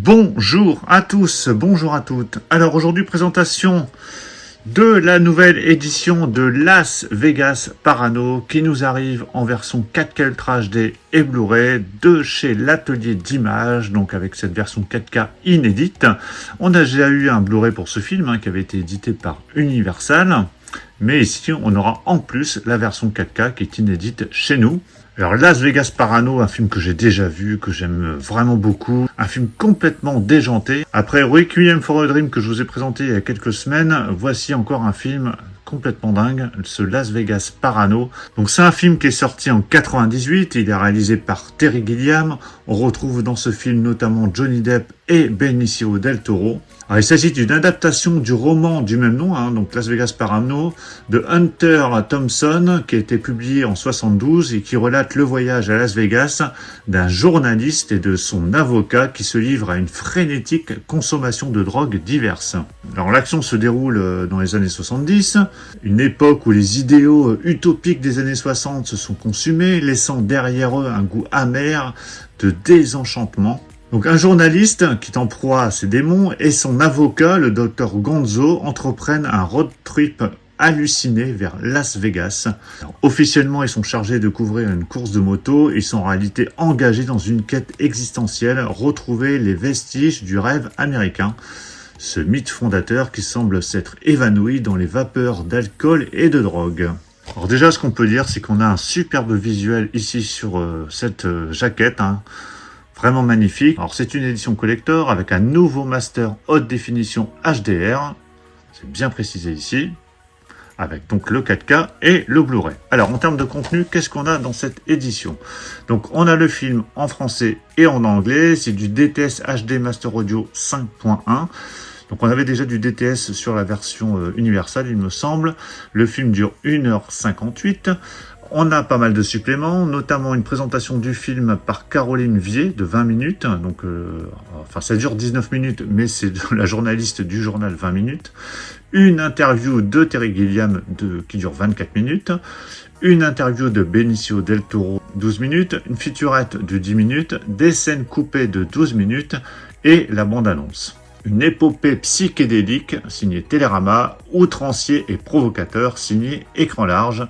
Bonjour à tous, bonjour à toutes. Alors aujourd'hui, présentation de la nouvelle édition de Las Vegas Parano qui nous arrive en version 4K Ultra HD et Blu-ray de chez l'Atelier d'Images, donc avec cette version 4K inédite. On a déjà eu un Blu-ray pour ce film qui avait été édité par Universal, mais ici on aura en plus la version 4K qui est inédite chez nous. Alors Las Vegas Parano, un film que j'ai déjà vu, que j'aime vraiment beaucoup, un film complètement déjanté. Après Requiem for a Dream que je vous ai présenté il y a quelques semaines, voici encore un film complètement dingue, ce Las Vegas Parano. Donc c'est un film qui est sorti en 98, il est réalisé par Terry Gilliam. On retrouve dans ce film notamment Johnny Depp et Benicio del Toro. Alors, il s'agit d'une adaptation du roman du même nom, donc Las Vegas Parano, de Hunter Thompson, qui a été publié en 72 et qui relate le voyage à Las Vegas d'un journaliste et de son avocat qui se livrent à une frénétique consommation de drogues diverses. Alors l'action se déroule dans les années 70, une époque où les idéaux utopiques des années 60 se sont consumés, laissant derrière eux un goût amer de désenchantement. Donc un journaliste qui est en proie à ses démons et son avocat, le docteur Gonzo, entreprennent un road trip halluciné vers Las Vegas. Alors, officiellement, ils sont chargés de couvrir une course de moto. Ils sont en réalité engagés dans une quête existentielle, retrouver les vestiges du rêve américain. Ce mythe fondateur qui semble s'être évanoui dans les vapeurs d'alcool et de drogue. Alors déjà, ce qu'on peut dire, c'est qu'on a un superbe visuel ici sur cette jaquette, Vraiment magnifique. Alors c'est une édition collector avec un nouveau master haute définition HDR. C'est bien précisé ici. Avec donc le 4K et le Blu-ray. Alors en termes de contenu, qu'est-ce qu'on a dans cette édition? Donc on a le film en français et en anglais. C'est du DTS HD Master Audio 5.1. Donc on avait déjà du DTS sur la version universelle, il me semble. Le film dure 1h58. On a pas mal de suppléments, notamment une présentation du film par Caroline Vier de 20 minutes. Donc, ça dure 19 minutes, mais c'est de la journaliste du journal 20 minutes. Une interview de Terry Gilliam qui dure 24 minutes. Une interview de Benicio del Toro 12 minutes. Une featurette de 10 minutes. Des scènes coupées de 12 minutes. Et la bande-annonce. Une épopée psychédélique signée Télérama, outrancier et provocateur signée Écran Large.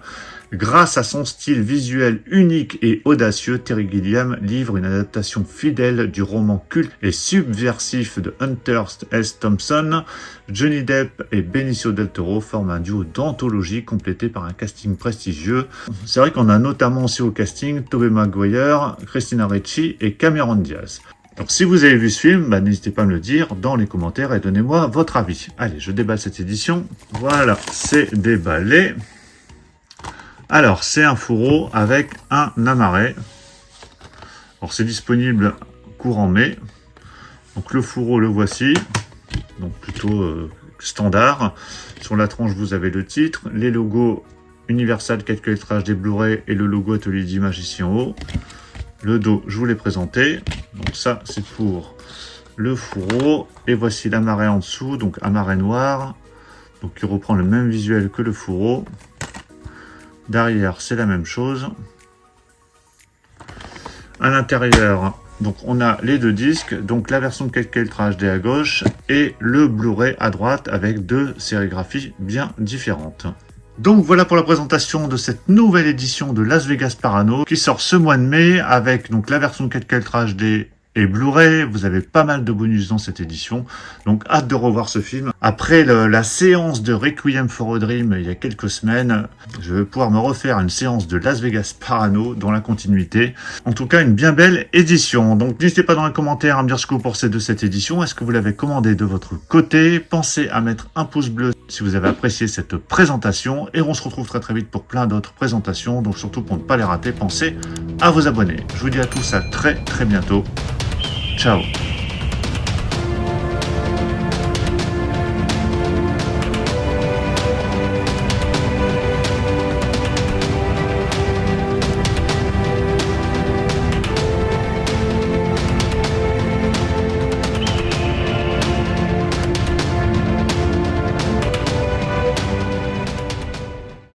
Grâce à son style visuel unique et audacieux, Terry Gilliam livre une adaptation fidèle du roman culte et subversif de Hunter S. Thompson. Johnny Depp et Benicio del Toro forment un duo d'anthologie complété par un casting prestigieux. C'est vrai qu'on a notamment aussi au casting Tobey Maguire, Christina Ricci et Cameron Diaz. Donc si vous avez vu ce film, n'hésitez pas à me le dire dans les commentaires et donnez-moi votre avis. Allez, je déballe cette édition. Voilà, c'est déballé. Alors, c'est un fourreau avec un amarré. Alors, c'est disponible courant mai. Donc, le fourreau, le voici. Donc, plutôt standard. Sur la tranche, vous avez le titre, les logos Universal 4K Ultra HD Blu-ray et le logo Atelier d'Images ici en haut. Le dos, je vous l'ai présenté. Donc, ça, c'est pour le fourreau. Et voici l'amarré en dessous, donc amarré noir. Donc, qui reprend le même visuel que le fourreau. Derrière, c'est la même chose. À l'intérieur, donc on a les deux disques, donc la version 4K Ultra HD à gauche et le Blu-ray à droite avec deux sérigraphies bien différentes. Donc voilà pour la présentation de cette nouvelle édition de Las Vegas Parano qui sort ce mois de mai avec donc la version 4K Ultra HD et Blu-ray. Vous avez pas mal de bonus dans cette édition, donc hâte de revoir ce film. Après la séance de Requiem for a Dream il y a quelques semaines, je vais pouvoir me refaire une séance de Las Vegas Parano dans la continuité. En tout cas, une bien belle édition. Donc n'hésitez pas dans les commentaires à me dire ce que vous pensez de cette édition. Est-ce que vous l'avez commandé de votre côté? Pensez à mettre un pouce bleu si vous avez apprécié cette présentation. Et on se retrouve très très vite pour plein d'autres présentations. Donc surtout pour ne pas les rater, pensez à vous abonner. Je vous dis à tous à très très bientôt. Ciao.